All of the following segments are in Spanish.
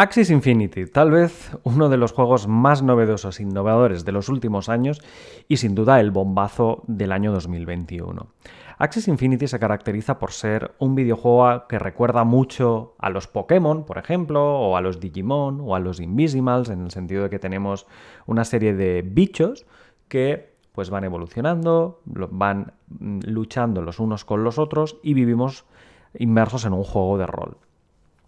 Axis Infinity, tal vez uno de los juegos más novedosos e innovadores de los últimos años y sin duda el bombazo del año 2021. Axis Infinity se caracteriza por ser un videojuego que recuerda mucho a los Pokémon, por ejemplo, o a los Digimon, o a los Invisimals, en el sentido de que tenemos una serie de bichos que pues van evolucionando, van luchando los unos con los otros y vivimos inmersos en un juego de rol.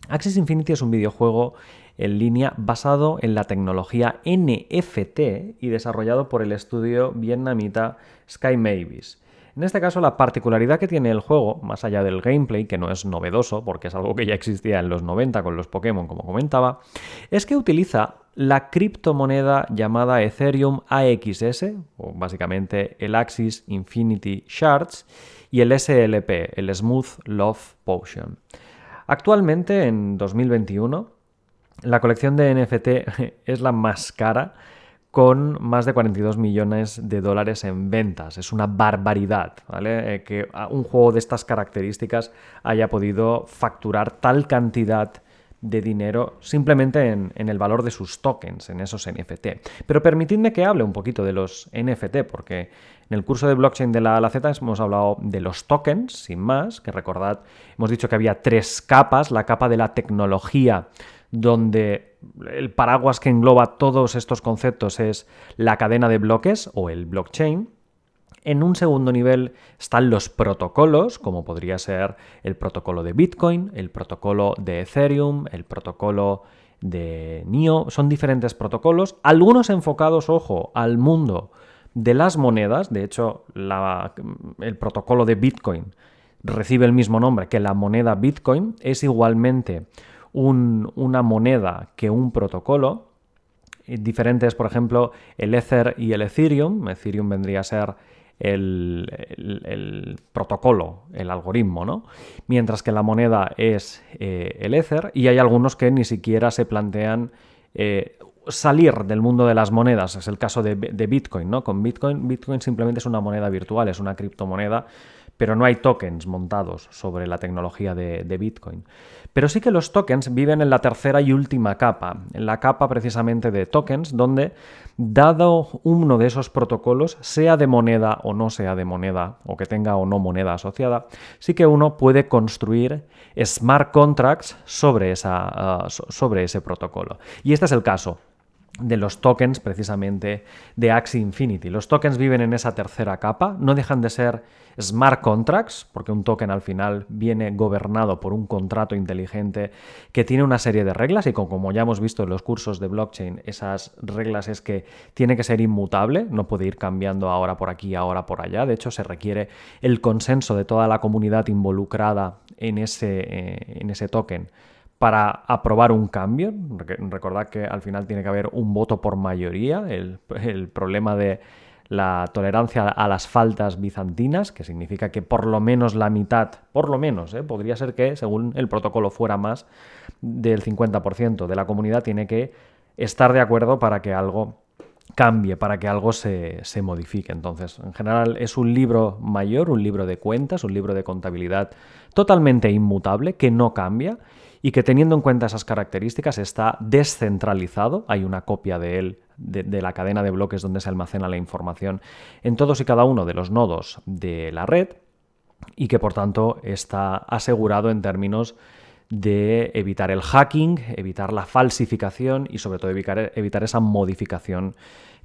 Axis Infinity es un videojuego en línea basado en la tecnología NFT y desarrollado por el estudio vietnamita Sky Mavis. En este caso, la particularidad que tiene el juego, más allá del gameplay, que no es novedoso, porque es algo que ya existía en los 90 con los Pokémon, como comentaba, es que utiliza la criptomoneda llamada Ethereum AXS, o básicamente el Axis Infinity Shards, y el SLP, el Smooth Love Potion. Actualmente, en 2021, la colección de NFT es la más cara, con más de 42 millones de dólares en ventas. Es una barbaridad, ¿vale? Que un juego de estas características haya podido facturar tal cantidad de dinero simplemente en el valor de sus tokens, en esos NFT. Pero permitidme que hable un poquito de los NFT, porque en el curso de blockchain de la A a la Z hemos hablado de los tokens, sin más, que recordad, hemos dicho que había 3 capas, la capa de la tecnología, donde el paraguas que engloba todos estos conceptos es la cadena de bloques o el blockchain. En un segundo nivel están los protocolos, como podría ser el protocolo de Bitcoin, el protocolo de Ethereum, el protocolo de NIO. Son diferentes protocolos, algunos enfocados, ojo, al mundo de las monedas. De hecho, el protocolo de Bitcoin recibe el mismo nombre que la moneda Bitcoin. Es igualmente una moneda que un protocolo. Diferentes, por ejemplo, el Ether y el Ethereum. Ethereum vendría a ser el protocolo, el algoritmo, ¿no? Mientras que la moneda es el Ether, y hay algunos que ni siquiera se plantean salir del mundo de las monedas. Es el caso de Bitcoin, ¿no? Con Bitcoin simplemente es una moneda virtual, es una criptomoneda, pero no hay tokens montados sobre la tecnología de Bitcoin. Pero sí que los tokens viven en la tercera y última capa, en la capa precisamente de tokens, donde, dado uno de esos protocolos, sea de moneda o no sea de moneda, o que tenga o no moneda asociada, sí que uno puede construir smart contracts sobre ese protocolo. Y este es el caso de los tokens precisamente de Axie Infinity. Los tokens viven en esa tercera capa, no dejan de ser smart contracts, porque un token al final viene gobernado por un contrato inteligente que tiene una serie de reglas, y como ya hemos visto en los cursos de blockchain, esas reglas es que tiene que ser inmutable, no puede ir cambiando ahora por aquí, ahora por allá. De hecho, se requiere el consenso de toda la comunidad involucrada en ese token para aprobar un cambio. Recordad que al final tiene que haber un voto por mayoría, el problema de la tolerancia a las faltas bizantinas, que significa que por lo menos la mitad, podría ser que según el protocolo fuera más del 50% de la comunidad tiene que estar de acuerdo para que algo cambie, para que algo se modifique. Entonces, en general, es un libro mayor, un libro de cuentas, un libro de contabilidad totalmente inmutable, que no cambia, y que, teniendo en cuenta esas características, está descentralizado. Hay una copia de él, de la cadena de bloques donde se almacena la información en todos y cada uno de los nodos de la red, y que, por tanto, está asegurado en términos de evitar el hacking, evitar la falsificación y, sobre todo, evitar esa modificación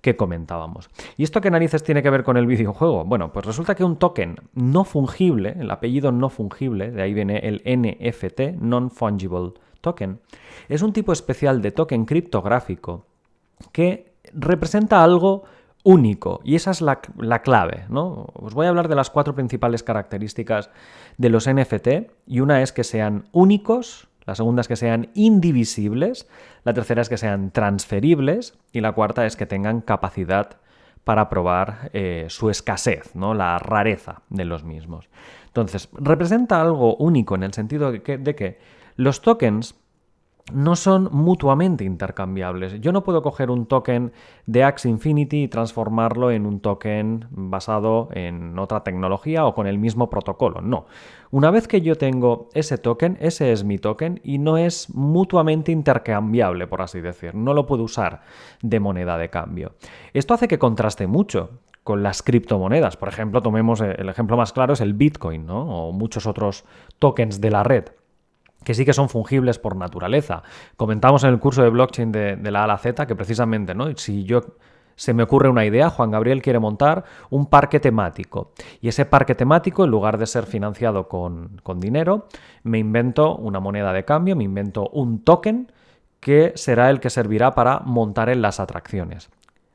que comentábamos. ¿Y esto qué narices tiene que ver con el videojuego? Bueno, pues resulta que un token no fungible, el apellido no fungible, de ahí viene el NFT, Non-Fungible Token, es un tipo especial de token criptográfico que representa algo único, y esa es la clave, ¿no? Os voy a hablar de las 4 principales características de los NFT, y una es que sean únicos, la segunda es que sean indivisibles, la tercera es que sean transferibles, y la cuarta es que tengan capacidad para probar su escasez, ¿no? La rareza de los mismos. Entonces, representa algo único en el sentido de que los tokens no son mutuamente intercambiables. Yo no puedo coger un token de Axie Infinity y transformarlo en un token basado en otra tecnología o con el mismo protocolo. No. Una vez que yo tengo ese token, ese es mi token y no es mutuamente intercambiable, por así decir. No lo puedo usar de moneda de cambio. Esto hace que contraste mucho con las criptomonedas. Por ejemplo, tomemos el ejemplo más claro, es el Bitcoin, ¿no? O muchos otros tokens de la red, que sí que son fungibles por naturaleza. Comentamos en el curso de blockchain de la A a la Z que precisamente, ¿no? Si se me ocurre una idea, Juan Gabriel quiere montar un parque temático y ese parque temático, en lugar de ser financiado con dinero, me invento una moneda de cambio, me invento un token que será el que servirá para montar en las atracciones.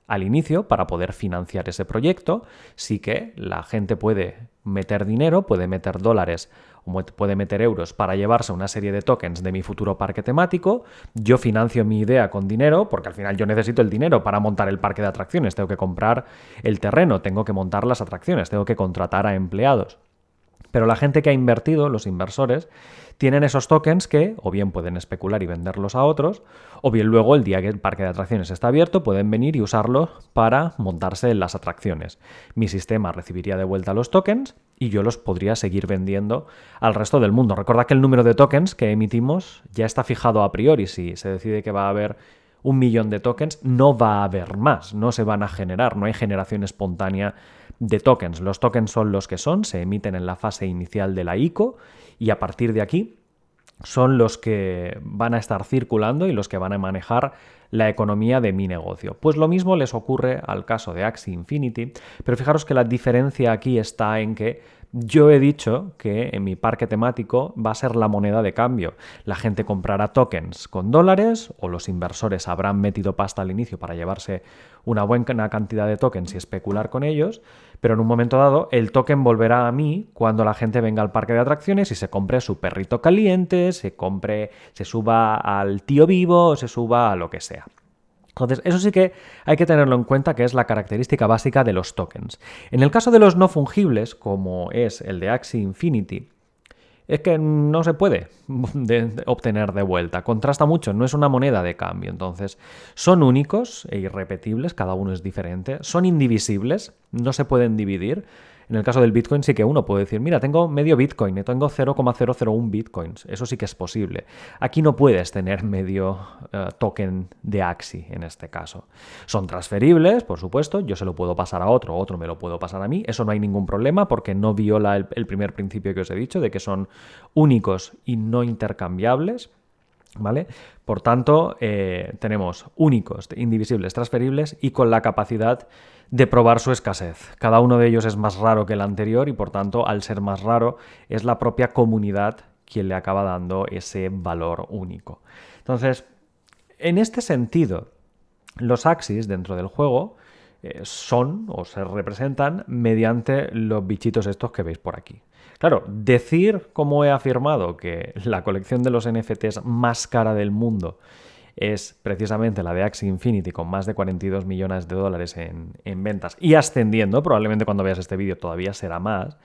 Al inicio, para poder financiar ese proyecto, sí que la gente puede meter dinero, puede meter dólares o puede meter euros para llevarse una serie de tokens de mi futuro parque temático. Yo financio mi idea con dinero, porque al final yo necesito el dinero para montar el parque de atracciones. Tengo que comprar el terreno, tengo que montar las atracciones, tengo que contratar a empleados. Pero la gente que ha invertido, los inversores, tienen esos tokens que o bien pueden especular y venderlos a otros, o bien luego el día que el parque de atracciones está abierto pueden venir y usarlos para montarse en las atracciones. Mi sistema recibiría de vuelta los tokens y yo los podría seguir vendiendo al resto del mundo. Recordad que el número de tokens que emitimos ya está fijado a priori. Si se decide que va a haber 1 millón de tokens, no va a haber más, no se van a generar, no hay generación espontánea de tokens. Los tokens son los que son, se emiten en la fase inicial de la ICO y a partir de aquí son los que van a estar circulando y los que van a manejar la economía de mi negocio. Pues lo mismo les ocurre al caso de Axie Infinity, pero fijaros que la diferencia aquí está en que yo he dicho que en mi parque temático va a ser la moneda de cambio. La gente comprará tokens con dólares o los inversores habrán metido pasta al inicio para llevarse una buena cantidad de tokens y especular con ellos, pero en un momento dado el token volverá a mí cuando la gente venga al parque de atracciones y se compre su perrito caliente, se suba al tío vivo o se suba a lo que sea. Entonces, eso sí que hay que tenerlo en cuenta, que es la característica básica de los tokens. En el caso de los no fungibles, como es el de Axie Infinity, es que no se puede obtener de vuelta. Contrasta mucho, no es una moneda de cambio. Entonces, son únicos e irrepetibles, cada uno es diferente. Son indivisibles, no se pueden dividir. En el caso del Bitcoin sí que uno puede decir, mira, tengo medio Bitcoin y tengo 0,001 Bitcoins. Eso sí que es posible. Aquí no puedes tener medio token de Axie en este caso. Son transferibles, por supuesto. Yo se lo puedo pasar a otro me lo puedo pasar a mí. Eso no hay ningún problema porque no viola el primer principio que os he dicho de que son únicos y no intercambiables. ¿Vale? Por tanto, tenemos únicos, indivisibles, transferibles y con la capacidad de probar su escasez. Cada uno de ellos es más raro que el anterior y, por tanto, al ser más raro, es la propia comunidad quien le acaba dando ese valor único. Entonces, en este sentido, los Axies dentro del juego son o se representan mediante los bichitos estos que veis por aquí. Claro, decir, como he afirmado, que la colección de los NFTs más cara del mundo es precisamente la de Axie Infinity, con más de 42 millones de dólares en ventas y ascendiendo, probablemente cuando veas este vídeo todavía será más,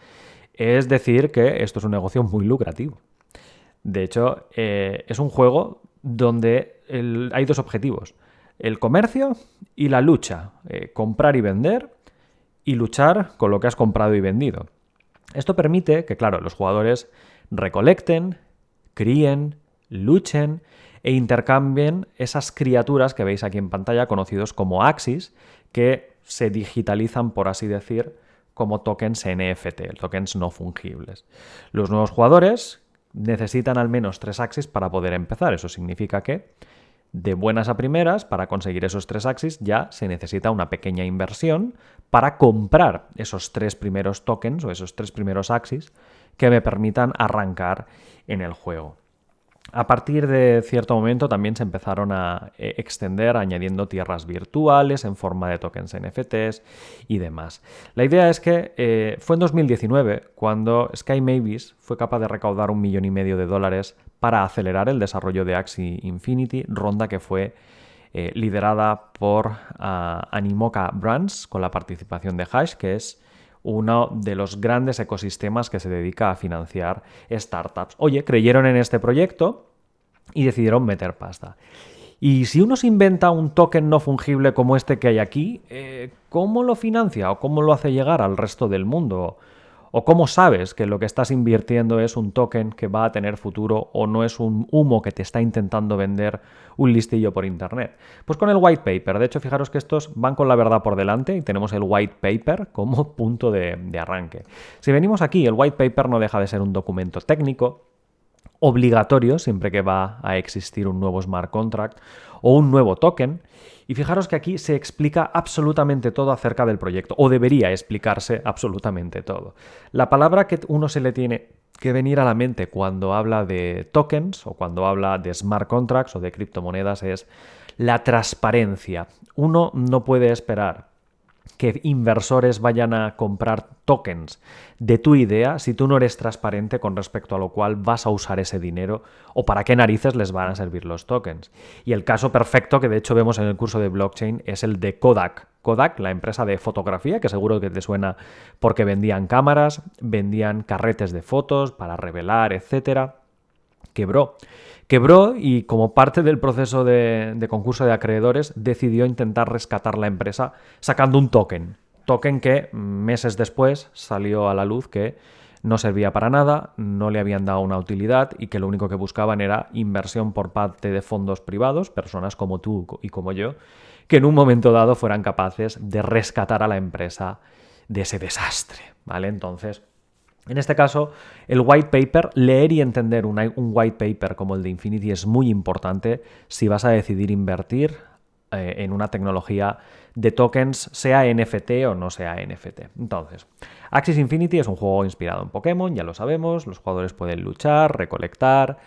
es decir que esto es un negocio muy lucrativo. De hecho, es un juego donde hay dos objetivos: el comercio y la lucha, comprar y vender y luchar con lo que has comprado y vendido. Esto permite que, claro, los jugadores recolecten, críen, luchen e intercambien esas criaturas que veis aquí en pantalla, conocidos como Axies, que se digitalizan, por así decir, como tokens NFT, tokens no fungibles. Los nuevos jugadores necesitan al menos 3 Axies para poder empezar. Eso significa que, de buenas a primeras, para conseguir esos 3 Axies ya se necesita una pequeña inversión para comprar esos 3 primeros tokens o esos 3 primeros Axies que me permitan arrancar en el juego. A partir de cierto momento también se empezaron a extender añadiendo tierras virtuales en forma de tokens NFTs y demás. La idea es que fue en 2019 cuando Sky Mavis fue capaz de recaudar $1,5 millones para acelerar el desarrollo de Axie Infinity, ronda que fue liderada por Animoca Brands con la participación de Hash, que es uno de los grandes ecosistemas que se dedica a financiar startups. Oye, creyeron en este proyecto y decidieron meter pasta. Y si uno se inventa un token no fungible como este que hay aquí, ¿cómo lo financia o cómo lo hace llegar al resto del mundo? ¿O cómo sabes que lo que estás invirtiendo es un token que va a tener futuro o no es un humo que te está intentando vender un listillo por internet? Pues con el white paper. De hecho, fijaros que estos van con la verdad por delante y tenemos el white paper como punto de arranque. Si venimos aquí, el white paper no deja de ser un documento técnico obligatorio siempre que va a existir un nuevo smart contract o un nuevo token. Y fijaros que aquí se explica absolutamente todo acerca del proyecto, o debería explicarse absolutamente todo. La palabra que uno se le tiene que venir a la mente cuando habla de tokens o cuando habla de smart contracts o de criptomonedas es la transparencia. Uno no puede esperar que inversores vayan a comprar tokens de tu idea si tú no eres transparente con respecto a lo cual vas a usar ese dinero o para qué narices les van a servir los tokens. Y el caso perfecto que de hecho vemos en el curso de blockchain es el de Kodak. Kodak, la empresa de fotografía, que seguro que te suena porque vendían cámaras, vendían carretes de fotos para revelar, etcétera. Quebró y como parte del proceso de concurso de acreedores decidió intentar rescatar la empresa sacando un token. Token que meses después salió a la luz que no servía para nada, no le habían dado una utilidad y que lo único que buscaban era inversión por parte de fondos privados, personas como tú y como yo, que en un momento dado fueran capaces de rescatar a la empresa de ese desastre, ¿vale? Entonces, en este caso, el white paper, leer y entender un white paper como el de Infinity es muy importante si vas a decidir invertir en una tecnología de tokens, sea NFT o no sea NFT. Entonces, Axie Infinity es un juego inspirado en Pokémon, ya lo sabemos, los jugadores pueden luchar, recolectar,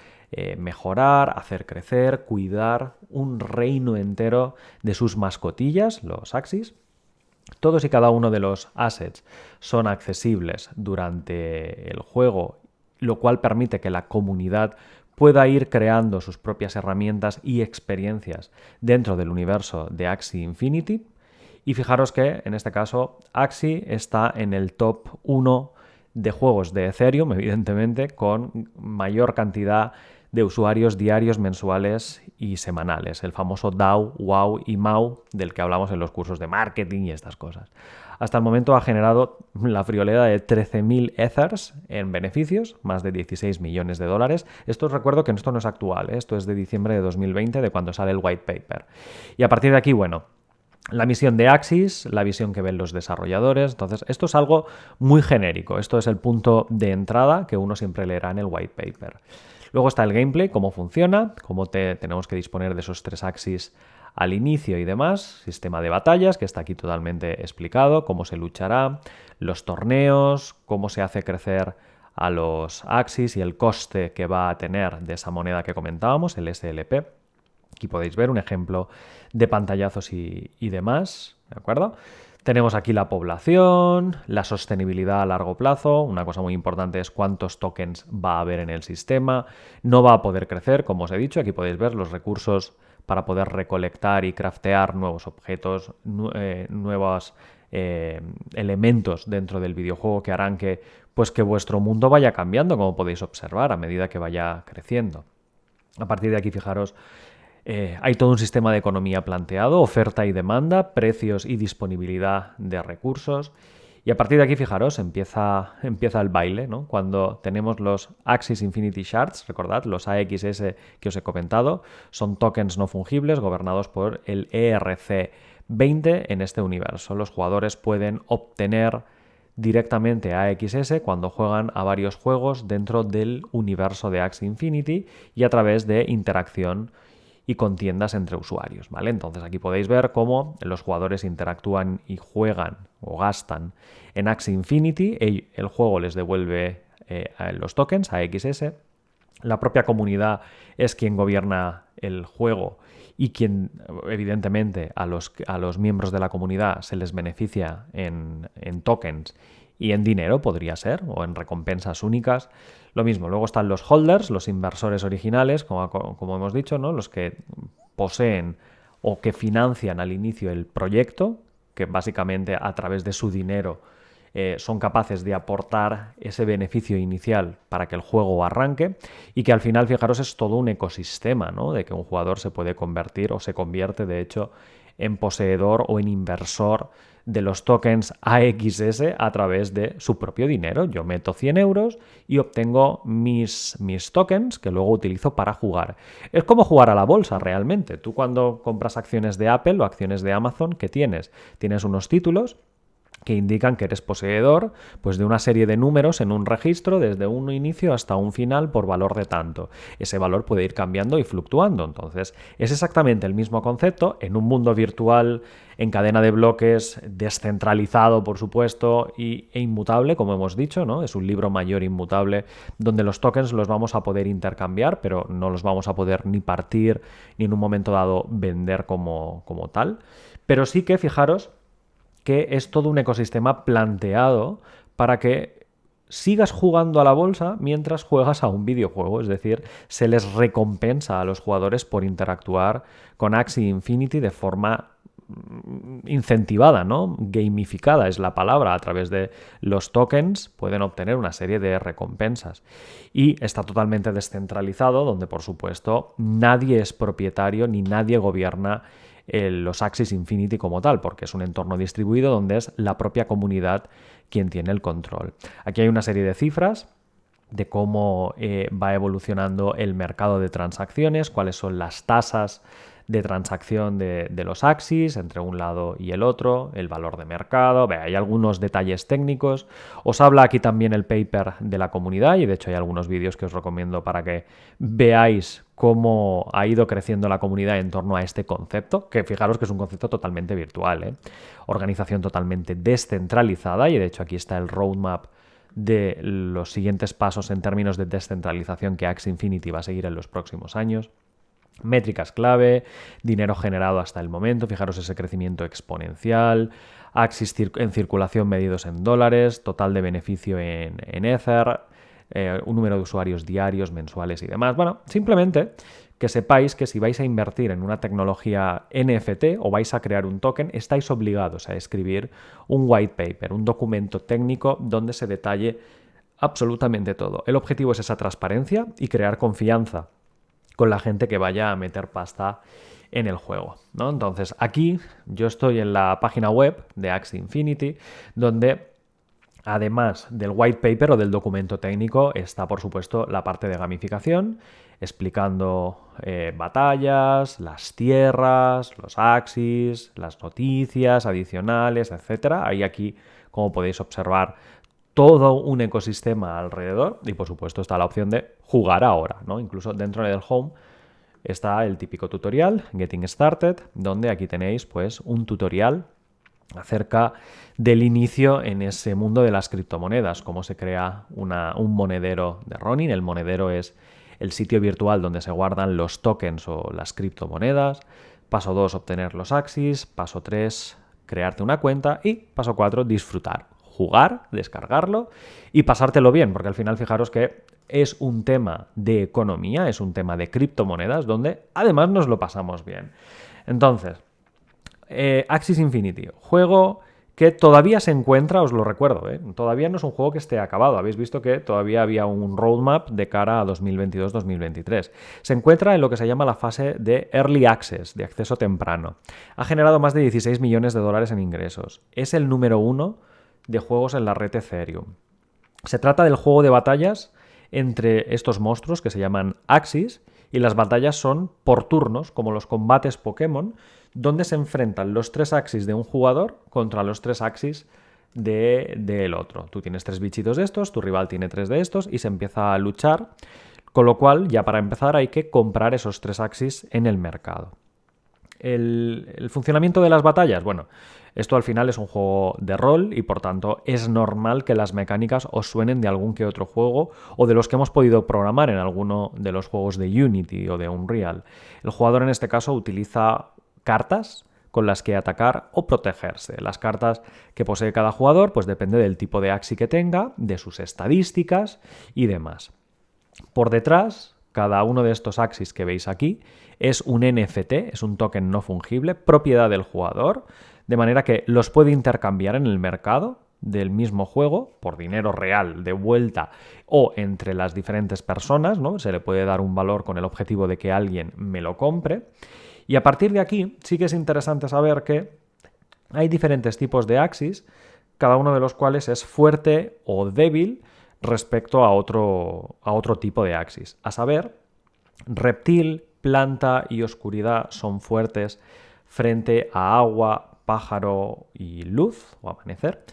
mejorar, hacer crecer, cuidar un reino entero de sus mascotillas, los Axies. Todos y cada uno de los assets son accesibles durante el juego, lo cual permite que la comunidad pueda ir creando sus propias herramientas y experiencias dentro del universo de Axie Infinity. Y fijaros que, en este caso, Axie está en el top 1 de juegos de Ethereum, evidentemente, con mayor cantidad de usuarios diarios, mensuales y semanales, el famoso DAU, WOW y MAU del que hablamos en los cursos de marketing y estas cosas. Hasta el momento ha generado la friolera de 13.000 Ethers en beneficios, más de 16 millones de dólares. Esto os recuerdo que esto no es actual, esto es de diciembre de 2020, de cuando sale el white paper. Y a partir de aquí, bueno, la misión de Axis, la visión que ven los desarrolladores. Entonces, esto es algo muy genérico. Esto es el punto de entrada que uno siempre leerá en el white paper. Luego está el gameplay, cómo funciona, cómo tenemos que disponer de esos 3 Axis al inicio y demás. Sistema de batallas, que está aquí totalmente explicado, cómo se luchará, los torneos, cómo se hace crecer a los Axis y el coste que va a tener de esa moneda que comentábamos, el SLP. Aquí podéis ver un ejemplo de pantallazos y demás, ¿de acuerdo? Tenemos aquí la población, la sostenibilidad a largo plazo. Una cosa muy importante es cuántos tokens va a haber en el sistema. No va a poder crecer, como os he dicho. Aquí podéis ver los recursos para poder recolectar y craftear nuevos objetos, nuevos elementos dentro del videojuego que harán que vuestro mundo vaya cambiando, como podéis observar, a medida que vaya creciendo. A partir de aquí, fijaros, hay todo un sistema de economía planteado, oferta y demanda, precios y disponibilidad de recursos. Y a partir de aquí, fijaros, empieza el baile, ¿no? Cuando tenemos los Axis Infinity Shards, recordad, los AXS que os he comentado, son tokens no fungibles gobernados por el ERC20 en este universo. Los jugadores pueden obtener directamente AXS cuando juegan a varios juegos dentro del universo de Axie Infinity y a través de interacción y contiendas entre usuarios, ¿vale? Entonces aquí podéis ver cómo los jugadores interactúan y juegan o gastan en Axie Infinity, el juego les devuelve los tokens, AXS, la propia comunidad es quien gobierna el juego y quien, evidentemente, a los miembros de la comunidad se les beneficia en tokens y en dinero, podría ser, o en recompensas únicas. Lo mismo, luego están los holders, los inversores originales, como hemos dicho, ¿no? Los que poseen o que financian al inicio el proyecto, que básicamente a través de su dinero son capaces de aportar ese beneficio inicial para que el juego arranque y que al final, fijaros, es todo un ecosistema, ¿no? De que un jugador se puede convertir o se convierte, de hecho, en poseedor o en inversor de los tokens AXS a través de su propio dinero. Yo meto 100 euros y obtengo mis tokens que luego utilizo para jugar. Es como jugar a la bolsa realmente. Tú cuando compras acciones de Apple o acciones de Amazon, ¿qué tienes? Tienes unos títulos que indican que eres poseedor pues, de una serie de números en un registro desde un inicio hasta un final por valor de tanto. Ese valor puede ir cambiando y fluctuando. Entonces, es exactamente el mismo concepto en un mundo virtual en cadena de bloques, descentralizado, por supuesto, e inmutable, como hemos dicho, ¿no? Es un libro mayor inmutable donde los tokens los vamos a poder intercambiar, pero no los vamos a poder ni partir ni en un momento dado vender como tal. Pero sí que, fijaros, que es todo un ecosistema planteado para que sigas jugando a la bolsa mientras juegas a un videojuego. Es decir, se les recompensa a los jugadores por interactuar con Axie Infinity de forma incentivada, ¿no? Gamificada es la palabra. A través de los tokens pueden obtener una serie de recompensas. Y está totalmente descentralizado, donde por supuesto nadie es propietario ni nadie gobierna los Axie Infinity como tal, porque es un entorno distribuido donde es la propia comunidad quien tiene el control. Aquí hay una serie de cifras de cómo va evolucionando el mercado de transacciones, cuáles son las tasas de transacción de los Axies entre un lado y el otro, el valor de mercado, hay algunos detalles técnicos. Os habla aquí también el paper de la comunidad y de hecho hay algunos vídeos que os recomiendo para que veáis cómo ha ido creciendo la comunidad en torno a este concepto, que fijaros que es un concepto totalmente virtual, ¿eh? Organización totalmente descentralizada y de hecho aquí está el roadmap de los siguientes pasos en términos de descentralización que Axie Infinity va a seguir en los próximos años. Métricas clave, dinero generado hasta el momento, fijaros ese crecimiento exponencial, Axies en circulación medidos en dólares, total de beneficio en Ether, un número de usuarios diarios, mensuales y demás. Bueno, simplemente que sepáis que si vais a invertir en una tecnología NFT o vais a crear un token, estáis obligados a escribir un white paper, un documento técnico donde se detalle absolutamente todo. El objetivo es esa transparencia y crear confianza con la gente que vaya a meter pasta en el juego, ¿no? Entonces, aquí yo estoy en la página web de Axie Infinity, donde además del white paper o del documento técnico está, por supuesto, la parte de gamificación, explicando batallas, las tierras, los Axies, las noticias adicionales, etc. Ahí aquí, como podéis observar, todo un ecosistema alrededor y por supuesto está la opción de jugar ahora, ¿no? Incluso dentro del home está el típico tutorial, Getting Started, donde aquí tenéis pues un tutorial acerca del inicio en ese mundo de las criptomonedas, cómo se crea un monedero de Ronin. El monedero es el sitio virtual donde se guardan los tokens o las criptomonedas. Paso 2, obtener los Axies. Paso 3, crearte una cuenta. Y paso 4, disfrutar. Jugar, descargarlo y pasártelo bien, porque al final fijaros que es un tema de economía, es un tema de criptomonedas donde además nos lo pasamos bien. Entonces, Axie Infinity, juego que todavía se encuentra, os lo recuerdo, todavía no es un juego que esté acabado. Habéis visto que todavía había un roadmap de cara a 2022-2023. Se encuentra en lo que se llama la fase de Early Access, de acceso temprano. Ha generado más de 16 millones de dólares en ingresos. Es el número 1 de juegos en la red Ethereum. Se trata del juego de batallas entre estos monstruos que se llaman Axies y las batallas son por turnos, como los combates Pokémon, donde se enfrentan los 3 Axies de un jugador contra los 3 Axies del otro. Tú tienes 3 bichitos de estos, tu rival tiene 3 de estos y se empieza a luchar, con lo cual ya para empezar hay que comprar esos 3 Axies en el mercado. El funcionamiento de las batallas, bueno, esto al final es un juego de rol y por tanto es normal que las mecánicas os suenen de algún que otro juego o de los que hemos podido programar en alguno de los juegos de Unity o de Unreal. El jugador en este caso utiliza cartas con las que atacar o protegerse. Las cartas que posee cada jugador pues depende del tipo de Axie que tenga, de sus estadísticas y demás. Por detrás, cada uno de estos Axies que veis aquí es un NFT, es un token no fungible, propiedad del jugador, de manera que los puede intercambiar en el mercado del mismo juego, por dinero real de vuelta o entre las diferentes personas, ¿no? Se le puede dar un valor con el objetivo de que alguien me lo compre. Y a partir de aquí sí que es interesante saber que hay diferentes tipos de Axis, cada uno de los cuales es fuerte o débil respecto a otro tipo de Axis. A saber, reptil, planta y oscuridad son fuertes frente a agua, pájaro y luz o amanecer.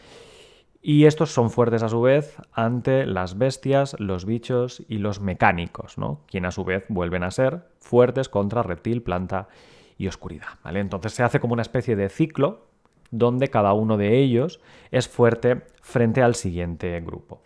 Y estos son fuertes a su vez ante las bestias, los bichos y los mecánicos, ¿no? Quien a su vez vuelven a ser fuertes contra reptil, planta y oscuridad, ¿vale? Entonces se hace como una especie de ciclo donde cada uno de ellos es fuerte frente al siguiente grupo.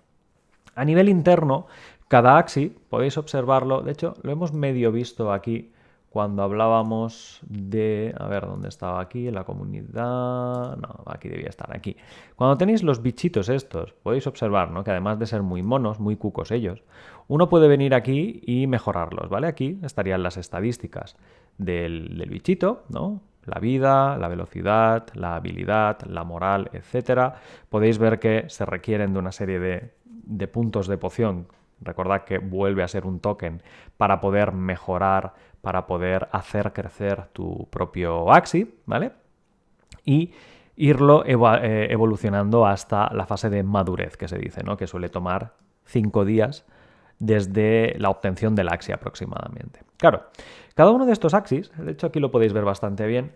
A nivel interno, cada Axi, podéis observarlo, de hecho lo hemos medio visto aquí cuando hablábamos de... A ver, ¿dónde estaba aquí? En la comunidad... No, aquí debía estar, aquí. Cuando tenéis los bichitos estos, podéis observar, ¿no? Que además de ser muy monos, muy cucos ellos, uno puede venir aquí y mejorarlos, ¿vale? Aquí estarían las estadísticas del bichito, ¿no? La vida, la velocidad, la habilidad, la moral, etc. Podéis ver que se requieren de una serie de puntos de poción. Recordad que vuelve a ser un token para poder mejorar, para poder hacer crecer tu propio Axi, ¿vale? Y irlo evolucionando hasta la fase de madurez, que se dice, ¿no? Que suele tomar 5 días desde la obtención del Axi aproximadamente. Claro, cada uno de estos Axis, de hecho aquí lo podéis ver bastante bien,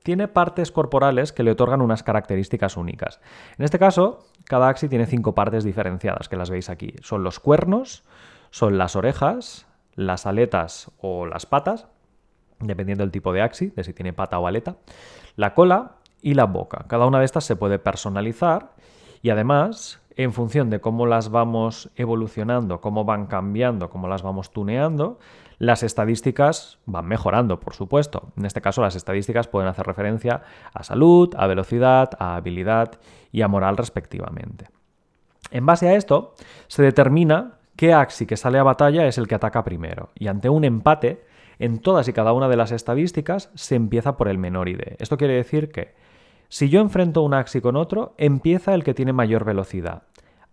tiene partes corporales que le otorgan unas características únicas. En este caso, cada Axi tiene 5 partes diferenciadas, que las veis aquí. Son los cuernos, son las orejas, las aletas o las patas, dependiendo del tipo de Axi, de si tiene pata o aleta, la cola y la boca. Cada una de estas se puede personalizar y además, en función de cómo las vamos evolucionando, cómo van cambiando, cómo las vamos tuneando, las estadísticas van mejorando, por supuesto. En este caso, las estadísticas pueden hacer referencia a salud, a velocidad, a habilidad y a moral respectivamente. En base a esto, se determina qué Axi que sale a batalla es el que ataca primero. Y ante un empate, en todas y cada una de las estadísticas se empieza por el menor ID. Esto quiere decir que si yo enfrento un Axi con otro, empieza el que tiene mayor velocidad.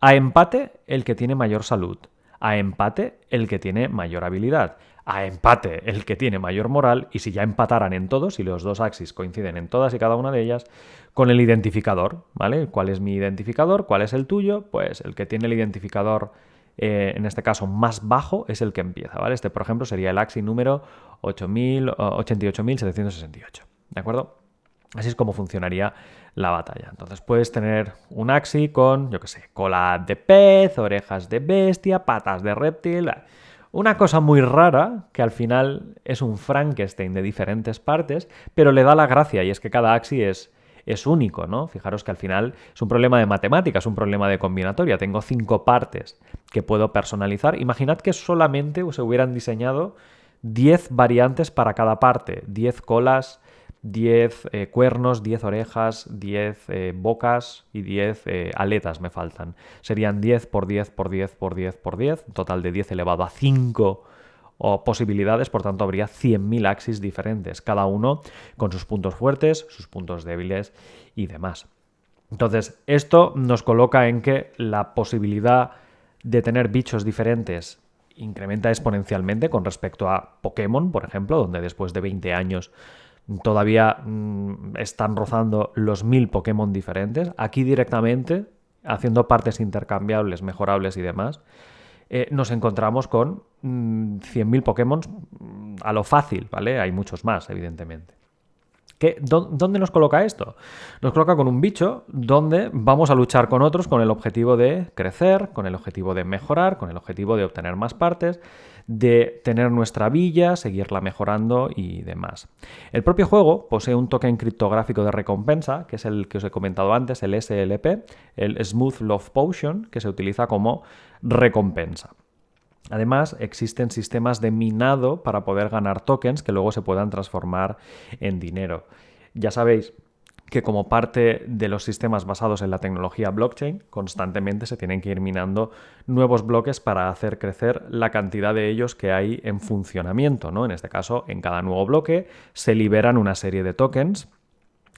A empate, el que tiene mayor salud. A empate, el que tiene mayor habilidad. A empate, el que tiene mayor moral. Y si ya empataran en todos, y los dos Axis coinciden en todas y cada una de ellas, con el identificador, ¿vale? ¿Cuál es mi identificador? ¿Cuál es el tuyo? Pues el que tiene el identificador, en este caso más bajo, es el que empieza, ¿vale? Este, por ejemplo, sería el Axi número 88.768, ¿de acuerdo? Así es como funcionaría la batalla. Entonces puedes tener un Axi con, yo qué sé, cola de pez, orejas de bestia, patas de reptil. Una cosa muy rara, que al final es un Frankenstein de diferentes partes, pero le da la gracia, y es que cada Axi es único, ¿no? Fijaros que al final es un problema de matemáticas, un problema de combinatoria. Tengo 5 partes que puedo personalizar. Imaginad que solamente se hubieran diseñado 10 variantes para cada parte, 10 colas, 10 cuernos, 10 orejas, 10 bocas y 10 aletas me faltan. Serían 10 por 10 por 10 por 10 por 10, un total de 10 elevado a 5 posibilidades, por tanto habría 100.000 Axis diferentes, cada uno con sus puntos fuertes, sus puntos débiles y demás. Entonces, esto nos coloca en que la posibilidad de tener bichos diferentes incrementa exponencialmente con respecto a Pokémon, por ejemplo, donde después de 20 años todavía están rozando los 1000 Pokémon diferentes. Aquí directamente, haciendo partes intercambiables, mejorables y demás, nos encontramos con 100.000 Pokémon a lo fácil, ¿vale? Hay muchos más, evidentemente. ¿Dónde nos coloca esto? Nos coloca con un bicho donde vamos a luchar con otros con el objetivo de crecer, con el objetivo de mejorar, con el objetivo de obtener más partes, de tener nuestra villa, seguirla mejorando y demás. El propio juego posee un token criptográfico de recompensa, que es el que os he comentado antes, el SLP, el Smooth Love Potion, que se utiliza como recompensa. Además, existen sistemas de minado para poder ganar tokens que luego se puedan transformar en dinero. Ya sabéis que como parte de los sistemas basados en la tecnología blockchain, constantemente se tienen que ir minando nuevos bloques para hacer crecer la cantidad de ellos que hay en funcionamiento, ¿no? En este caso, en cada nuevo bloque se liberan una serie de tokens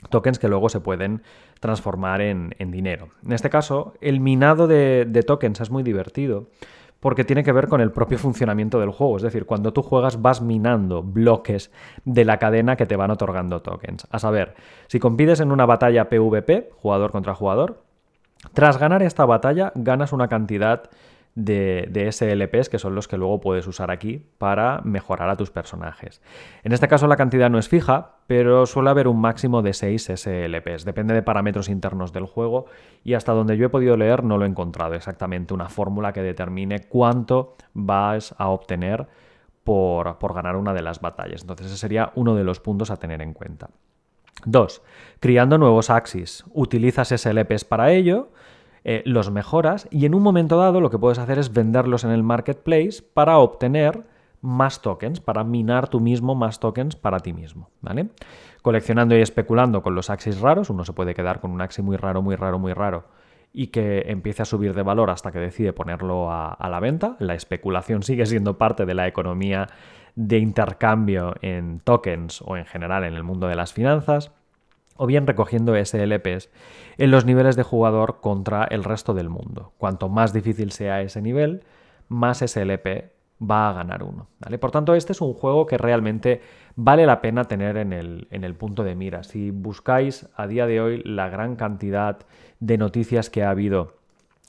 tokens que luego se pueden transformar en dinero. En este caso, el minado de tokens es muy divertido porque tiene que ver con el propio funcionamiento del juego. Es decir, cuando tú juegas vas minando bloques de la cadena que te van otorgando tokens. A saber, si compites en una batalla PvP, jugador contra jugador, tras ganar esta batalla ganas una cantidad de SLPs, que son los que luego puedes usar aquí para mejorar a tus personajes. En este caso la cantidad no es fija, pero suele haber un máximo de 6 SLPs. Depende de parámetros internos del juego y hasta donde yo he podido leer no lo he encontrado exactamente una fórmula que determine cuánto vas a obtener por ganar una de las batallas. Entonces ese sería uno de los puntos a tener en cuenta. 2. Criando nuevos Axis. Utilizas SLPs para ello, los mejoras y en un momento dado lo que puedes hacer es venderlos en el marketplace para obtener más tokens, para minar tú mismo más tokens para ti mismo, ¿vale? Coleccionando y especulando con los Axis raros, uno se puede quedar con un Axis muy raro, muy raro, muy raro y que empiece a subir de valor hasta que decide ponerlo a la venta. La especulación sigue siendo parte de la economía de intercambio en tokens o en general en el mundo de las finanzas, o bien recogiendo SLPs en los niveles de jugador contra el resto del mundo. Cuanto más difícil sea ese nivel, más SLP va a ganar uno, ¿vale? Por tanto, este es un juego que realmente vale la pena tener en el punto de mira. Si buscáis a día de hoy la gran cantidad de noticias que ha habido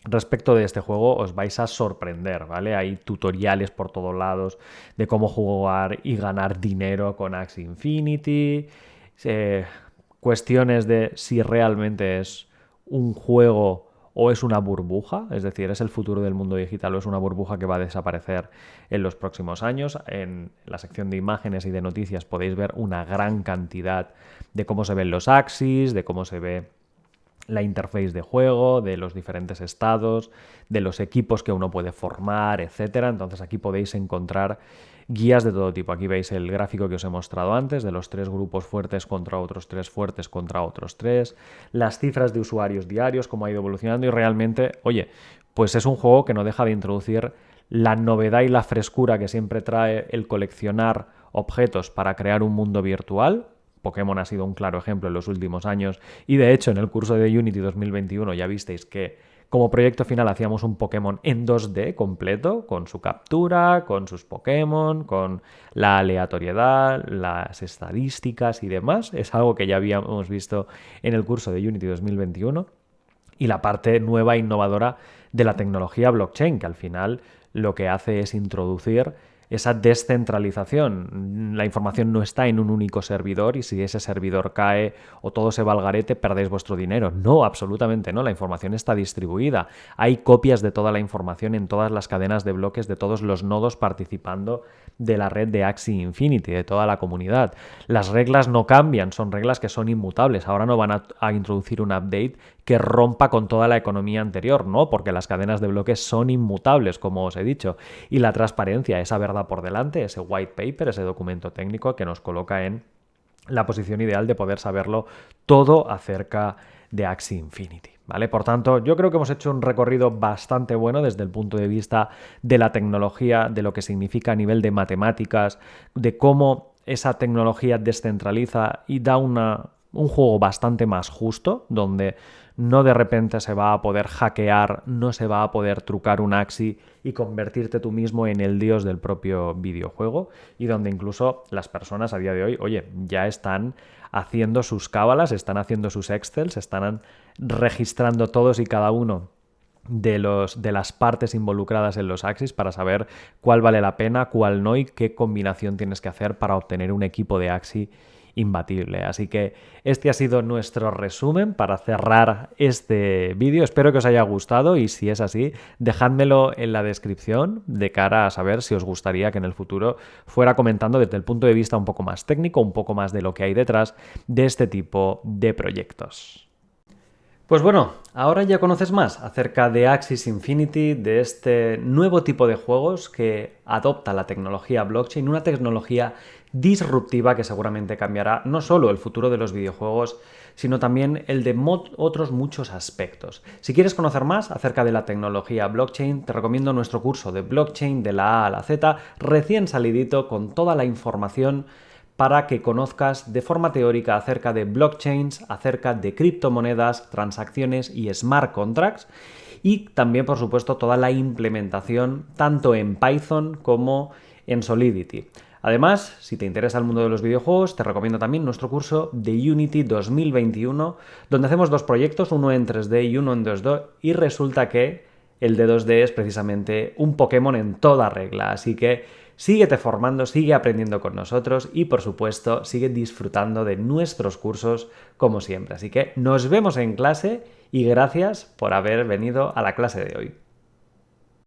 respecto de este juego, os vais a sorprender, ¿vale? Hay tutoriales por todos lados de cómo jugar y ganar dinero con Axie Infinity, cuestiones de si realmente es un juego o es una burbuja, es decir, es el futuro del mundo digital o es una burbuja que va a desaparecer en los próximos años. En la sección de imágenes y de noticias podéis ver una gran cantidad de cómo se ven los Axis, de cómo se ve la interface de juego, de los diferentes estados, de los equipos que uno puede formar, etcétera. Entonces aquí podéis encontrar guías de todo tipo. Aquí veis el gráfico que os he mostrado antes de los 3 grupos fuertes contra otros 3 fuertes contra otros 3, las cifras de usuarios diarios, cómo ha ido evolucionando y realmente, oye, pues es un juego que no deja de introducir la novedad y la frescura que siempre trae el coleccionar objetos para crear un mundo virtual. Pokémon ha sido un claro ejemplo en los últimos años y de hecho en el curso de Unity 2021 ya visteis que como proyecto final hacíamos un Pokémon en 2D completo, con su captura, con sus Pokémon, con la aleatoriedad, las estadísticas y demás. Es algo que ya habíamos visto en el curso de Unity 2021. Y la parte nueva e innovadora de la tecnología blockchain, que al final lo que hace es introducir esa descentralización. La información no está en un único servidor y si ese servidor cae o todo se va al garete, perdéis vuestro dinero. No, absolutamente no. La información está distribuida. Hay copias de toda la información en todas las cadenas de bloques de todos los nodos participando de la red de Axie Infinity, de toda la comunidad. Las reglas no cambian, son reglas que son inmutables. Ahora no van a introducir un update que rompa con toda la economía anterior, ¿no? Porque las cadenas de bloques son inmutables, como os he dicho. Y la transparencia, esa verdad por delante, ese white paper, ese documento técnico que nos coloca en la posición ideal de poder saberlo todo acerca de Axie Infinity, ¿vale? Por tanto, yo creo que hemos hecho un recorrido bastante bueno desde el punto de vista de la tecnología, de lo que significa a nivel de matemáticas, de cómo esa tecnología descentraliza y da un juego bastante más justo, donde no de repente se va a poder hackear, no se va a poder trucar un Axie y convertirte tú mismo en el dios del propio videojuego, y donde incluso las personas a día de hoy, oye, ya están haciendo sus cábalas, están haciendo sus Excels, están registrando todos y cada uno de las partes involucradas en los Axis para saber cuál vale la pena, cuál no y qué combinación tienes que hacer para obtener un equipo de Axie imbatible. Así que este ha sido nuestro resumen para cerrar este vídeo. Espero que os haya gustado y si es así, dejádmelo en la descripción de cara a saber si os gustaría que en el futuro fuera comentando desde el punto de vista un poco más técnico, un poco más de lo que hay detrás de este tipo de proyectos. Pues bueno, ahora ya conoces más acerca de Axie Infinity, de este nuevo tipo de juegos que adopta la tecnología blockchain, una tecnología disruptiva que seguramente cambiará no solo el futuro de los videojuegos, sino también el de otros muchos aspectos. Si quieres conocer más acerca de la tecnología blockchain, te recomiendo nuestro curso de blockchain de la A a la Z, recién salidito, con toda la información para que conozcas de forma teórica acerca de blockchains, acerca de criptomonedas, transacciones y smart contracts, y también, por supuesto, toda la implementación tanto en Python como en Solidity. Además, si te interesa el mundo de los videojuegos, te recomiendo también nuestro curso de Unity 2021, donde hacemos dos proyectos, uno en 3D y uno en 2D, y resulta que el de 2D es precisamente un Pokémon en toda regla. Así que síguete formando, sigue aprendiendo con nosotros y, por supuesto, sigue disfrutando de nuestros cursos como siempre. Así que nos vemos en clase y gracias por haber venido a la clase de hoy.